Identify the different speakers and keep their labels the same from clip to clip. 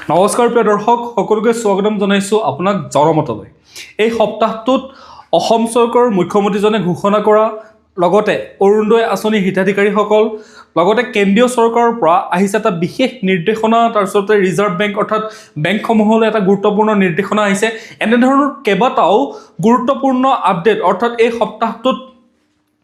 Speaker 1: নমস্কাৰ প্ৰিয় দৰ্শক সকলোকে স্বাগতম জনাইছোঁ আপোনাক জনমতলৈ। এই সপ্তাহটোত অসম চৰকাৰৰ মুখ্যমন্ত্ৰীজনে ঘোষণা কৰা লগতে অৰুণোদয় আঁচনি হিতাধিকাৰীসকল লগতে কেন্দ্ৰীয় চৰকাৰৰ পৰা আহিছে এটা বিশেষ নিৰ্দেশনা, তাৰপিছতে ৰিজাৰ্ভ বেংক অৰ্থাৎ বেংকসমূহলৈ এটা গুৰুত্বপূৰ্ণ নিৰ্দেশনা আহিছে। এনেধৰণৰ কেইবাটাও গুৰুত্বপূৰ্ণ আপডেট অৰ্থাৎ এই সপ্তাহটোত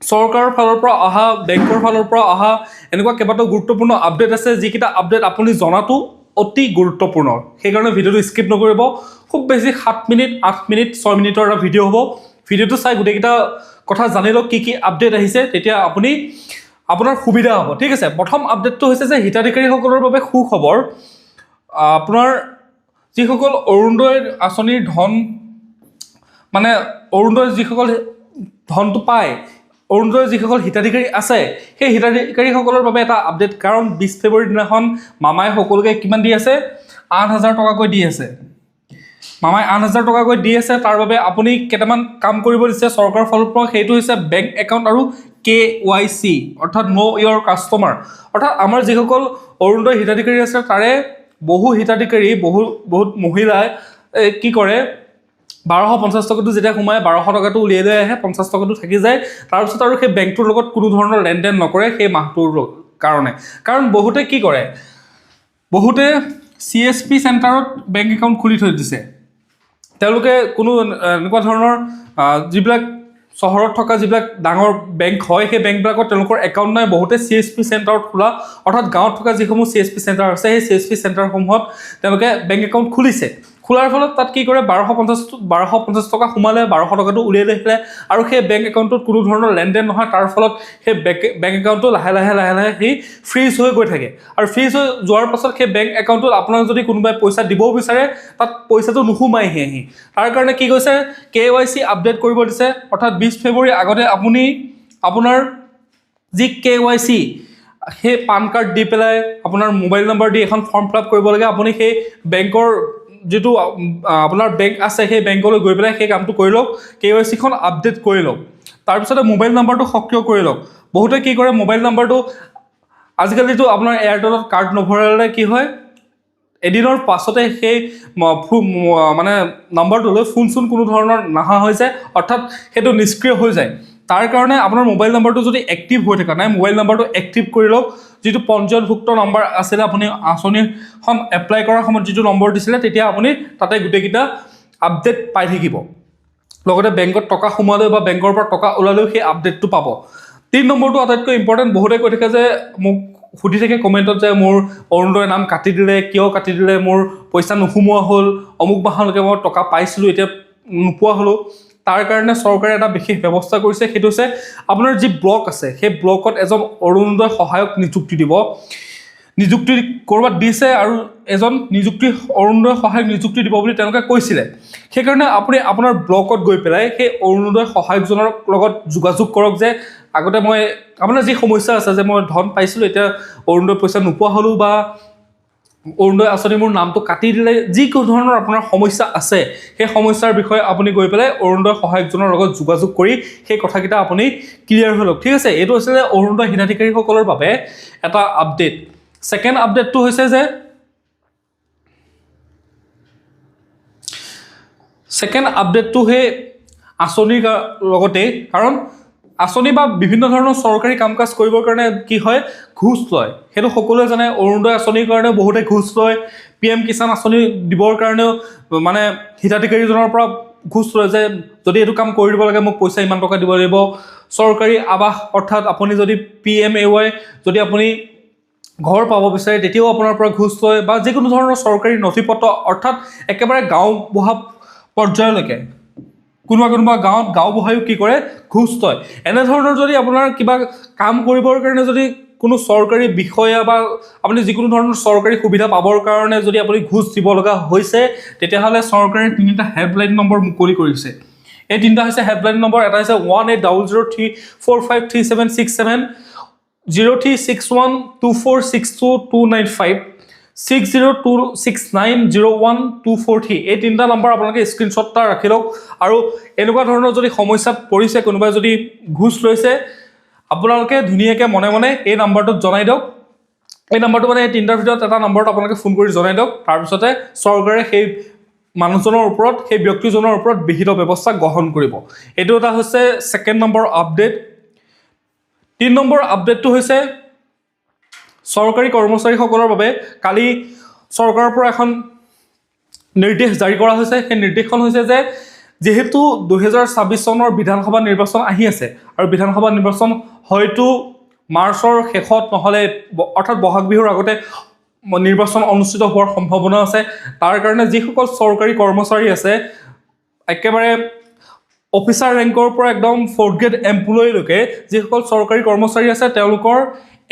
Speaker 1: চৰকাৰৰ ফালৰ পৰা অহা, বেংকৰ ফালৰ পৰা অহা এনেকুৱা কেইবাটাও গুৰুত্বপূৰ্ণ আপডেট আছে, যিকেইটা আপডেট আপুনি জনাটো অতি গুৰুত্বপূৰ্ণ। সেইকাৰণে ভিডিঅ'টো স্কিপ নকৰিব। খুব বেছি 7 মিনিট 8 মিনিট 6 মিনিটৰ এটা ভিডিঅ' হ'ব। ভিডিঅ'টো চাই গোটেইকেইটা কথা জানি লওক কি আপডেট আহিছে, তেতিয়া আপোনাৰ সুবিধা হ'ব। ঠিক আছে, প্ৰথম আপডেটটো হৈছে যে হিতাধিকাৰীসকলৰ বাবে সুখবৰ। আপোনাৰ যিসকল অৰুণোদয় আঁচনিৰ ধন মানে অৰুণোদয় যিসকল ধনটো পায়, অৰুণোদয়ৰ যিসকল হিতাধিকাৰী আছে, সেই হিতাধিকাৰীসকলৰ বাবে এটা আপডেট। কাৰণ 20 ফেব্ৰুৱাৰীৰ দিনাখন মামাই সকলোকে কিমান দি আছে? 8,000 টকাকৈ দি আছে। মামাই 8,000 টকাকৈ দি আছে। তাৰ বাবে আপুনি কেইটামান কাম কৰিব দিছে চৰকাৰৰ ফালৰ পৰা, সেইটো হৈছে বেংক একাউণ্ট আৰু KYC অৰ্থাৎ ন' ইয়ৰ কাষ্টমাৰ। অৰ্থাৎ আমাৰ যিসকল অৰুণোদয় হিতাধিকাৰী আছে তাৰে বহু হিতাধিকাৰী বহুত মহিলাই কি কৰে, 1250 টকাটো যেতিয়া সোমায় 1200 টকাটো উলিয়াই লৈ আহে, 50 টকাটো থাকি যায়। তাৰপিছত আৰু সেই বেংকটোৰ লগত কোনো ধৰণৰ লেনদেন নকৰে সেই মাহটোৰ কাৰণে। কাৰণ বহুতে কি কৰে, বহুতে CSP চেণ্টাৰত বেংক একাউণ্ট খুলি থৈ দিছে। তেওঁলোকে কোনো এনেকুৱা ধৰণৰ যিবিলাক চহৰত থকা যিবিলাক ডাঙৰ বেংক হয়, সেই বেংকবিলাকত তেওঁলোকৰ একাউণ্ট নাই। বহুতে CSP চেণ্টাৰত খোলা, অৰ্থাৎ গাঁৱত থকা যিসমূহ CSP চেণ্টাৰ আছে, সেই CSP চেণ্টাৰসমূহত তেওঁলোকে বেংক একাউণ্ট খুলিছে। খোলাৰ ফলত তাত কি কৰে, 1250 টকা সোমালে, 1200 টকাটো উলিয়াই লৈ আহিলে আৰু সেই বেংক একাউণ্টত কোনো ধৰণৰ লেনদেন নহয়। তাৰ ফলত সেই বেংক একাউণ্টটো লাহে লাহে সেই ফ্ৰিজ হৈ গৈ থাকে। আৰু ফ্ৰিজ হৈ যোৱাৰ পাছত সেই বেংক একাউণ্টত আপোনাক যদি কোনোবাই পইচা দিবও বিচাৰে, তাত পইচাটো নোসোমাইহি আহি। তাৰ কাৰণে কি কৈছে, KYC আপডেট কৰিব দিছে। অৰ্থাৎ 20 ফেব্ৰুৱাৰীৰ আগতে আপুনি আপোনাৰ যি KYC, সেই পান কাৰ্ড দি পেলাই আপোনাৰ মোবাইল নম্বৰ দি এখন ফৰ্ম ফিল আপ কৰিব লাগে। আপুনি সেই বেংকৰ যিটো আপোনাৰ বেংক আছে, সেই বেংকলৈ গৈ পেলাই সেই কামটো কৰি লওক, KYCখন আপডেট কৰি লওক। তাৰপিছতে মোবাইল নাম্বাৰটো সক্ৰিয় কৰি লওক। বহুতে কি কৰে, মোবাইল নাম্বাৰটো আজিকালিতো আপোনাৰ এয়াৰটেলত কাৰ্ড নভৰালে কি হয়, এদিনৰ পাছতে সেই মানে নাম্বাৰটোলৈ ফোন কোনো ধৰণৰ নহা হৈ যায়, অৰ্থাৎ সেইটো নিষ্ক্ৰিয় হৈ যায়। তাৰ কাৰণে আপোনাৰ মোবাইল নাম্বাৰটো যদি এক্টিভ হৈ থকা নাই, মোবাইল নাম্বাৰটো এক্টিভ কৰি লওক। যিটো পঞ্জীয়নভুক্ত নম্বৰ আছিলে, আপুনি আঁচনিখন এপ্লাই কৰাৰ সময়ত যিটো নম্বৰ দিছিলে, তেতিয়া আপুনি তাতে গোটেইকেইটা আপডেট পাই থাকিব। লগতে বেংকত টকা সোমালেও বা বেংকৰ পৰা টকা ওলালেও সেই আপডেটটো পাব। 3 নম্বৰটো আটাইতকৈ ইম্পৰ্টেণ্ট। বহুতে কৈ থাকে যে, মোক সুধি থাকে কমেণ্টত যে মোৰ অৰুণোদয় নাম কাটি দিলে, কিয় কাটি দিলে, মোৰ পইচা নোসোমোৱা হ'ল, অমুক মাহলৈকে মই টকা পাইছিলোঁ, এতিয়া নোপোৱা হ'লোঁ। তাৰ কাৰণে চৰকাৰে এটা বিশেষ ব্যৱস্থা কৰিছে, সেইটো হৈছে আপোনাৰ যি ব্লক আছে, সেই ব্লকত এজন অৰুণোদয় সহায়ক নিযুক্তি দিব। নিযুক্তি ক'ৰবাত দিছে আৰু এজন অৰুণোদয় সহায়ক নিযুক্তি দিব বুলি তেওঁলোকে কৈছিলে। সেইকাৰণে আপুনি আপোনাৰ ব্লকত গৈ পেলাই সেই অৰুণোদয় সহায়কজনৰ লগত যোগাযোগ কৰক যে, আগতে আপোনাৰ যি সমস্যা আছে যে মই ধন পাইছিলোঁ, এতিয়া অৰুণোদয় পইচা নোপোৱা হ'লোঁ, বা অৰুণোদয় আঁচনি মোৰ নামটো কাটি দিলে, যিকোনো ধৰণৰ আপোনাৰ সমস্যা আছে, সেই সমস্যাৰ বিষয়ে আপুনি গৈ পেলাই অৰুণোদয় সহায়কজনৰ লগত যোগাযোগ কৰি সেই কথাকেইটা আপুনি ক্লিয়াৰ হৈ লওক। ঠিক আছে, এইটো হৈছিলে অৰুণোদয় হিতাধিকাৰীসকলৰ বাবে এটা আপডেট। ছেকেণ্ড আপডেটটো হৈছে যে, ছেকেণ্ড আপডেটটো সেই আঁচনিৰ লগতে, কাৰণ আঁচনি বা বিভিন্ন ধৰণৰ চৰকাৰী কাম কাজ কৰিবৰ কাৰণে কি হয়, ঘোচ লয়। সেইটো সকলোৱে জানে। অৰুণোদয় আঁচনিৰ কাৰণেও বহুতে ঘোচ লয়। PM কিষাণ আঁচনি দিবৰ কাৰণেও মানে হিতাধিকাৰীজনৰ পৰা ঘোচ লয় যে, যদি এইটো কাম কৰি দিব লাগে মোক পইচা ইমান টকা দিব লাগিব। চৰকাৰী আৱাস অৰ্থাৎ আপুনি যদি PMAY যদি আপুনি ঘৰ পাব বিচাৰে, তেতিয়াও আপোনাৰ পৰা ঘোচ লয়, বা যিকোনো ধৰণৰ চৰকাৰী নথিপত্ৰ অৰ্থাৎ একেবাৰে গাঁওবুঢ়া পৰ্যায়লৈকে কোনোবা গাঁৱত গাঁওবুঢ়ায়ো কি কৰে, ঘোচ লয়। এনেধৰণৰ যদি আপোনাৰ কিবা কাম কৰিবৰ কাৰণে যদি কোনো চৰকাৰী বিষয়া বা আপুনি যিকোনো ধৰণৰ চৰকাৰী সুবিধা পাবৰ কাৰণে যদি আপুনি ঘোচ দিব লগা হৈছে, তেতিয়াহ'লে চৰকাৰে 3টা হেল্পলাইন নম্বৰ মুকলি কৰিছে। এই 3টা হৈছে হেল্পলাইন নম্বৰ। এটা হৈছে 180034537767, 03612462295295, 6026901243। এই 3টা নম্বৰ আপোনালোকে স্ক্ৰীনশ্বট এটা ৰাখি লওক। আৰু এনেকুৱা ধৰণৰ যদি সমস্যাত পৰিছে, কোনোবাই যদি ঘোচ লৈছে, আপোনালোকে ধুনীয়াকৈ মনে মনে এই নাম্বাৰটোত জনাই দিয়ক। এই নম্বৰটো মানে এই তিনিটাৰ ভিতৰত এটা নম্বৰত আপোনালোকে ফোন কৰি জনাই দিয়ক তাৰপিছতে চৰকাৰে সেই মানুহজনৰ ওপৰত সেই ব্যক্তিজনৰ ওপৰত বিহিত ব্যৱস্থা গ্ৰহণ কৰিব এইটো এটা হৈছে ছেকেণ্ড নম্বৰ আপডেট 3 নম্বৰ আপডেটটো হৈছে চৰকাৰী কৰ্মচাৰীসকলৰ বাবে কালি চৰকাৰৰ পৰা এখন নিৰ্দেশ জাৰি কৰা হৈছে সেই নিৰ্দেশখন হৈছে যে যেহেতু 2026 চনৰ বিধানসভা নিৰ্বাচন আহি আছে আৰু বিধানসভা নিৰ্বাচন হয়তো মাৰ্চৰ শেষত নহলে অৰ্থাৎ বহাগ বিহুৰ আগতে নিৰ্বাচন অনুষ্ঠিত হোৱাৰ সম্ভাৱনা আছে তাৰ কাৰণে যিসকল চৰকাৰী কৰ্মচাৰী আছে একেবাৰে অফিচাৰ ৰেংকৰ পৰা একদম 4th গ্ৰেড এমপ্লয়ীলৈকে যিসকল চৰকাৰী কৰ্মচাৰী আছে তেওঁলোকৰ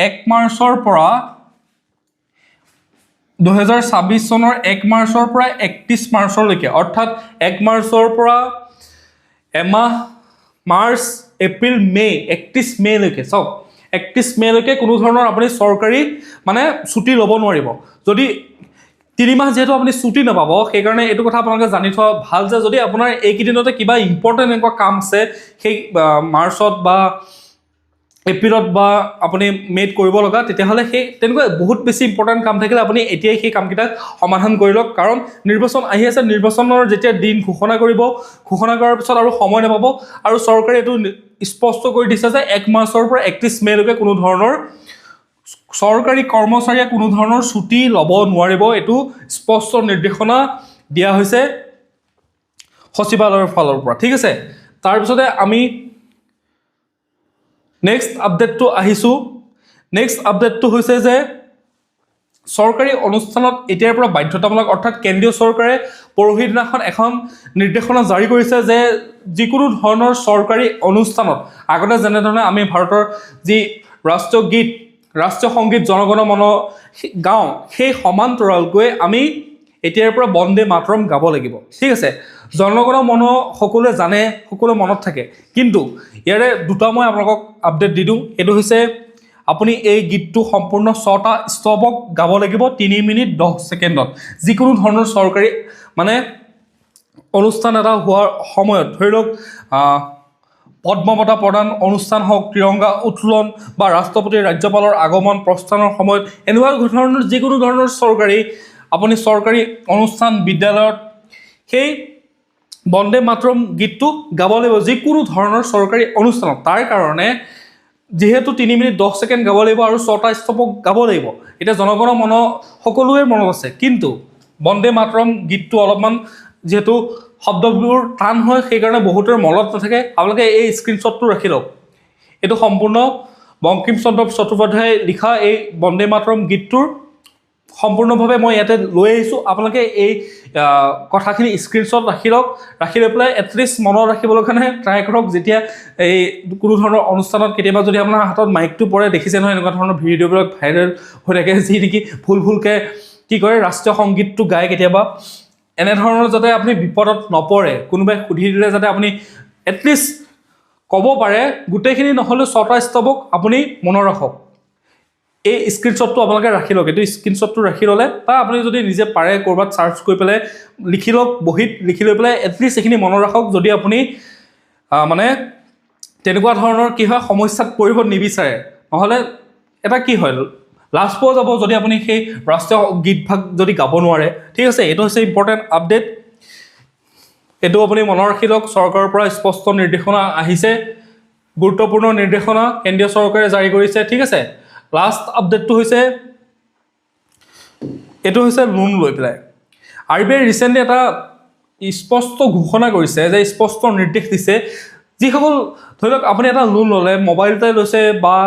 Speaker 1: 1 মাৰ্চৰ পৰা 2026 চনৰ 1 মাৰ্চৰ পৰা 31 মাৰ্চলৈকে অৰ্থাৎ 1 মাৰ্চৰ পৰা এমাহ মাৰ্চ এপ্ৰিল মে 31 মেলৈকে চাওক 31 মেলৈকে কোনো ধৰণৰ আপুনি চৰকাৰী মানে ছুটি ল'ব নোৱাৰিব যদি 3 মাহ যেহেতু আপুনি ছুটি নাপাব সেইকাৰণে এইটো কথা আপোনালোকে জানি থোৱা ভাল যে যদি আপোনাৰ এইকেইদিনতে কিবা ইম্পৰ্টেণ্ট এনেকুৱা কাম আছে সেই মাৰ্চত বা এপ্ৰিলত বা আপুনি মেড কৰিব লগা তেতিয়াহ'লে সেই তেনেকুৱা বহুত বেছি ইম্পৰ্টেণ্ট কাম থাকিলে আপুনি এতিয়াই সেই কামকেইটা সমাধান কৰি লওক কাৰণ নিৰ্বাচন আহি আছে নিৰ্বাচনৰ যেতিয়া দিন ঘোষণা কৰিব ঘোষণা কৰাৰ পিছত আৰু সময় নাপাব আৰু চৰকাৰে এইটো স্পষ্ট কৰি দিছে যে 1 মাৰ্চৰ পৰা 31 মেলৈকে কোনো ধৰণৰ চৰকাৰী কৰ্মচাৰীয়ে কোনো ধৰণৰ ছুটি ল'ব নোৱাৰিব এইটো স্পষ্ট নিৰ্দেশনা দিয়া হৈছে সচিবালয়ৰ ফালৰ পৰা ঠিক আছে তাৰপিছতে আমি নেক্সট আপডেটটো আহিছোঁ নেক্সট আপডেটটো হৈছে যে চৰকাৰী অনুষ্ঠানত এতিয়াৰ পৰা বাধ্যতামূলক অৰ্থাৎ কেন্দ্ৰীয় চৰকাৰে পৰহি দিনাখন এখন নিৰ্দেশনা জাৰি কৰিছে যে যিকোনো ধৰণৰ চৰকাৰী অনুষ্ঠানত আগতে যেনেধৰণে আমি ভাৰতৰ যি ৰাষ্ট্ৰীয় গীত ৰাষ্ট্ৰীয় সংগীত জনগণ মন গাওঁ সেই সমান্তৰালকৈ আমি এতিয়াৰ পৰা বন্দে মাতৰম গাব লাগিব ঠিক আছে জনগণ মন সকলোৱে জানে সকলোৱে মনত থাকে কিন্তু ইয়াৰে দুটা মই আপোনালোকক আপডেট দি দিওঁ এইটো হৈছে আপুনি এই গীতটো সম্পূৰ্ণ 6টা স্তবক গাব লাগিব 3 মিনিট 10 ছেকেণ্ডত যিকোনো ধৰণৰ চৰকাৰী মানে অনুষ্ঠান এটা হোৱাৰ সময়ত ধৰি লওক পদ্ম বঁটা প্ৰদান অনুষ্ঠান হওক ত্ৰিৰংগা উত্তোলন বা ৰাষ্ট্ৰপতিৰ ৰাজ্যপালৰ আগমন প্ৰস্থানৰ সময়ত এনেকুৱা ধৰণৰ যিকোনো ধৰণৰ আপুনি চৰকাৰী অনুষ্ঠান বিদ্যালয়ত সেই বন্দে মাতৰম গীতটো গাব লাগিব যিকোনো ধৰণৰ চৰকাৰী অনুষ্ঠানত তাৰ কাৰণে যেহেতু 3 মিনিট 10 ছেকেণ্ড গাব লাগিব আৰু 6টা স্তবক গাব লাগিব এতিয়া জনগণ মন সকলোৱে মনত আছে কিন্তু বন্দে মাতৰম গীতটো অলপমান যেহেতু শব্দবোৰ টান হয় সেইকাৰণে বহুতৰ মনত নাথাকে আপোনালোকে এই স্ক্ৰীনশ্বটটো ৰাখি লওক এইটো সম্পূৰ্ণ বংকিম চন্দ্ৰ চট্টোপাধ্যায় লিখা এই বন্দে মাতৰম গীতটোৰ সম্পূৰ্ণভাৱে মই ইয়াতে লৈ আহিছোঁ আপোনালোকে এই কথাখিনি স্ক্ৰীনশ্বট ৰাখি লওক ৰাখি লৈ পেলাই এটলিষ্ট মনত ৰাখিবলৈ কাৰণে ট্ৰাই কৰক যেতিয়া এই কোনো ধৰণৰ অনুষ্ঠানত কেতিয়াবা যদি আপোনাৰ হাতত মাইকটো পৰে দেখিছে নহয় এনেকুৱা ধৰণৰ ভিডিঅ'বিলাক ভাইৰেল হৈ থাকে যি নেকি ভুলকৈ কি কৰে ৰাষ্ট্ৰীয় সংগীতটো গায় কেতিয়াবা এনেধৰণৰ যাতে আপুনি বিপদত নপৰে কোনোবাই সুধি দিলে যাতে আপুনি এটলিষ্ট ক'ব পাৰে গোটেইখিনি নহ'লেও 6টা স্তবক আপুনি মনত ৰাখক এই স্ক্ৰীনশ্বটটো আপোনালোকে ৰাখি লওক এইটো স্ক্ৰীনশ্বটটো ৰাখি ল'লে বা আপুনি যদি নিজে পাৰে ক'ৰবাত চাৰ্চ কৰি পেলাই লিখি লওক বহীত লিখি লৈ পেলাই এটলিষ্ট এইখিনি মনত ৰাখক যদি আপুনি মানে তেনেকুৱা ধৰণৰ কি হয় সমস্যাত পৰিব নিবিচাৰে নহ'লে এটা কি হয় লাজ পোৱা যাব যদি আপুনি সেই ৰাষ্ট্ৰীয় গীতভাগ যদি গাব নোৱাৰে ঠিক আছে এইটো হৈছে ইম্পৰ্টেণ্ট আপডেট এইটো আপুনি মনত ৰাখি লওক চৰকাৰৰ পৰা স্পষ্ট নিৰ্দেশনা আহিছে গুৰুত্বপূৰ্ণ নিৰ্দেশনা কেন্দ্ৰীয় চৰকাৰে জাৰি কৰিছে ঠিক আছে লাষ্ট আপডেটটো হৈছে এইটো হৈছে লোন লৈ পেলাই RBI ৰিচেণ্টলি এটা স্পষ্ট ঘোষণা কৰিছে যে স্পষ্ট নিৰ্দেশ দিছে যিসকল ধৰি লওক আপুনি এটা লোন ল'লে মোবাইল এটাই লৈছে বা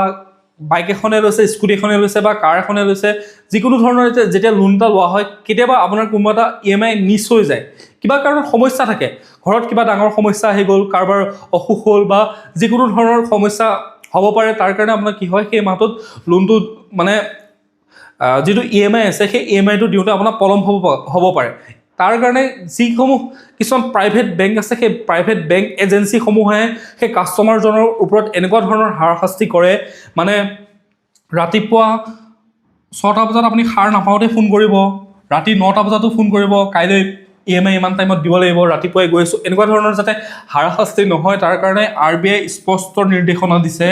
Speaker 1: বাইক এখনে লৈছে স্কুটি এখনে লৈছে বা কাৰ এখনে লৈছে যিকোনো ধৰণৰ যেতিয়া লোন এটা লোৱা হয় কেতিয়াবা আপোনাৰ কোনোবা এটা EMI মিছ হৈ যায় কিবা কাৰণত সমস্যা থাকে ঘৰত কিবা ডাঙৰ সমস্যা আহি গ'ল কাৰোবাৰ অসুখ হ'ল বা যিকোনো ধৰণৰ সমস্যা হ'ব পাৰে তাৰ কাৰণে আপোনাৰ কি হয় সেই মাহটোত লোনটো মানে যেটো EMI আছে সেই EMI-টো দিওঁতে আপোনাৰ পলম হ'ব পাৰে তাৰ কাৰণে যিসমূহ কিছুমান প্ৰাইভেট বেংক আছে সেই প্ৰাইভেট বেংক এজেন্সিসমূহে সেই কাষ্টমাৰজনৰ ওপৰত এনেকুৱা ধৰণৰ হাৰাশাস্তি কৰে মানে ৰাতিপুৱা 6টা বজাত আপুনি সাৰ নাপাওঁতে ফোন কৰিব ৰাতি 9টা বজাতো ফোন কৰিব কাইলৈ EMI ইমান টাইমত দিব লাগিব ৰাতিপুৱাই গৈ আছোঁ এনেকুৱা ধৰণৰ যাতে হাৰাশাস্তি নহয় তাৰ কাৰণে RBI স্পষ্ট নিৰ্দেশনা দিছে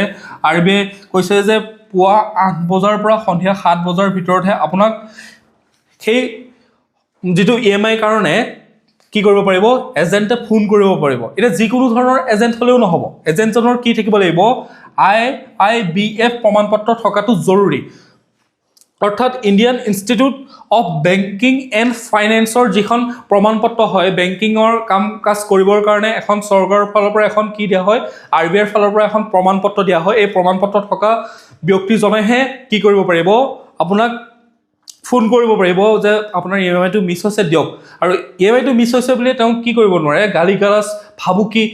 Speaker 1: RBI কৈছে যে পুৱা 8 বজাৰ পৰা সন্ধিয়া 7 বজাৰ ভিতৰতহে আপোনাক সেই যিটো EMI কাৰণে কি কৰিব পাৰিব এজেণ্টে ফোন কৰিব পাৰিব এটা যিকোনো ধৰণৰ এজেণ্ট হলেও নহব এজেণ্টজনৰ কি থাকিব লাগিব IIBF প্ৰমাণপত্ৰ থকাটো জৰুৰী অৰ্থাৎ Indian institute of banking and ফাইনেন্সৰ যিখন প্ৰমাণপত্ৰ হয় বেংকিঙৰ কাম কাজ কৰিবৰ কাৰণে এখন চৰকাৰৰ ফালৰ পৰা এখন কি দিয়া হয় RBI ফালৰ পৰা এখন প্ৰমাণপত্ৰ দিয়া হয় এই প্ৰমাণপত্ৰ থকা ব্যক্তিজনেহে কি কৰিব পাৰিব আপোনাক ফোন কৰিব পাৰিব যে আপোনাৰ EMI টো মিছ হৈছে দিয়ক আৰু EMI টো মিছ হৈছে বুলি তেওঁ কি কৰিব নোৱাৰে গালি গালাজ ভাবুকি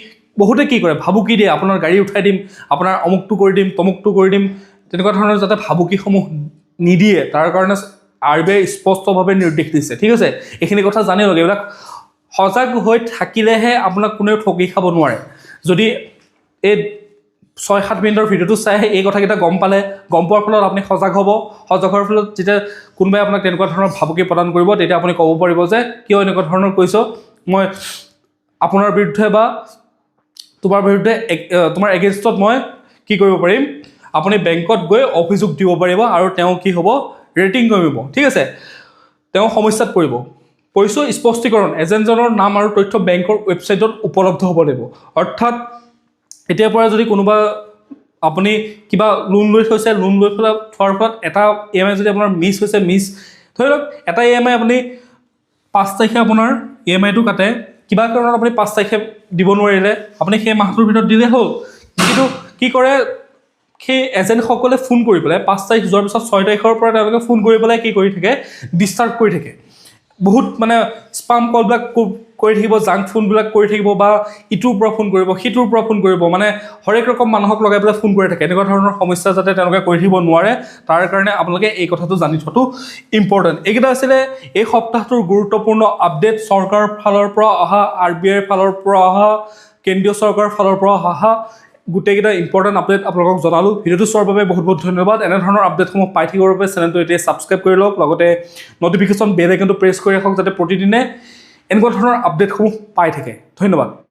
Speaker 1: বহুতে কি কৰে ভাবুকি দিয়ে আপোনাৰ গাড়ী উঠাই দিম আপোনাৰ অমুকটো কৰি দিম তমুকটো কৰি দিম তেনেকুৱা ধৰণৰ যাতে ভাবুকিসমূহ নিদিয়ে তাৰ কাৰণে RBI স্পষ্টভাৱে নিৰ্দেশ দিছে ঠিক আছে এইখিনি কথা জানি লওক এইবিলাক সজাগ হৈ থাকিলেহে আপোনাক কোনেও ঠগি খাব নোৱাৰে যদি এই 6-7 মিনিটৰ ভিডিওটো চাই এই কথাকেইটা গম পালে গম পোৱাৰ ফলত আপুনি সজাগ হ'ব সজাগ হোৱাৰ ফলত যেতিয়া কোনোবাই আপোনাক তেনেকুৱা ধৰণৰ ভাবুকি প্ৰদান কৰিব তেতিয়া আপুনি ক'ব পাৰিব যে কিয় এনেকুৱা ধৰণৰ কৈছো মই আপোনাৰ বিৰুদ্ধে বা তোমাৰ বিৰুদ্ধে তোমাৰ এগেইনষ্টত মই কি কৰিব পাৰিম আপুনি বেংকত গৈ অভিযোগ দিব পাৰিব আৰু তেওঁ কি হ'ব ৰেটিং কমিব ঠিক আছে তেওঁ সমস্যাত পৰিব পইছো স্পষ্টীকৰণ এজেণ্টজনৰ নাম আৰু তথ্য বেংকৰ ৱেবছাইটত উপলব্ধ হ'ব লাগিব অৰ্থাৎ এতিয়াৰ পৰা যদি কোনোবা আপুনি কিবা লোন লৈ থৈছে লোন লৈ থোৱাৰ ফলত এটা EMI যদি আপোনাৰ মিছ হৈছে মিছ ধৰি লওক এটা EMI আপুনি 5 তাৰিখে আপোনাৰ EMI টো কাটে কিবা কাৰণত আপুনি 5 তাৰিখে দিব নোৱাৰিলে আপুনি সেই মাহটোৰ ভিতৰত দিলে হ'ল কিন্তু কি কৰে সেই এজেণ্ট সকলে ফোন কৰি পেলাই 5 তাৰিখ যোৱাৰ পিছত 6 তাৰিখৰ পৰা তেওঁলোকে ফোন কৰি পেলাই কি কৰি থাকে ডিস্টাৰ্ব কৰি থাকে বহুত মানে স্পাম কলবিলাক কৰি থাকিব জাংক ফোনবিলাক কৰি থাকিব বা ইটোৰ পৰা ফোন কৰিব সিটোৰ পৰা ফোন কৰিব মানে হৰেক ৰকম মানুহক লগাই পেলাই ফোন কৰি থাকে এনেকুৱা ধৰণৰ সমস্যা যাতে তেওঁলোকে কৰি থাকিব নোৱাৰে তাৰ কাৰণে আপোনালোকে এই কথাটো জানি থোৱাটো ইম্পৰ্টেণ্ট এইকেইটা আছিলে এই সপ্তাহটোৰ গুৰুত্বপূৰ্ণ আপডেট চৰকাৰৰ ফালৰ পৰা অহা RBI ফালৰ পৰা অহা কেন্দ্ৰীয় চৰকাৰৰ ফালৰ পৰা অহা গোটেইকেইটা ইম্পৰ্টেণ্ট আপডেট আপোনালোকক জনালোঁ ভিডিঅ'টো চোৱাৰ বাবে বহুত বহুত ধন্যবাদ এনেধৰণৰ আপডেটসমূহ পাই থাকিবৰ বাবে চেনেলটো এতিয়া ছাবস্ক্ৰাইব কৰি লওক লগতে নটিফিকেশ্যন বেল আইকনটো প্ৰেছ কৰি ৰাখক যাতে প্ৰতিদিনে এনেকুৱা ধৰণৰ আপডেটসমূহ পাই থাকে ধন্যবাদ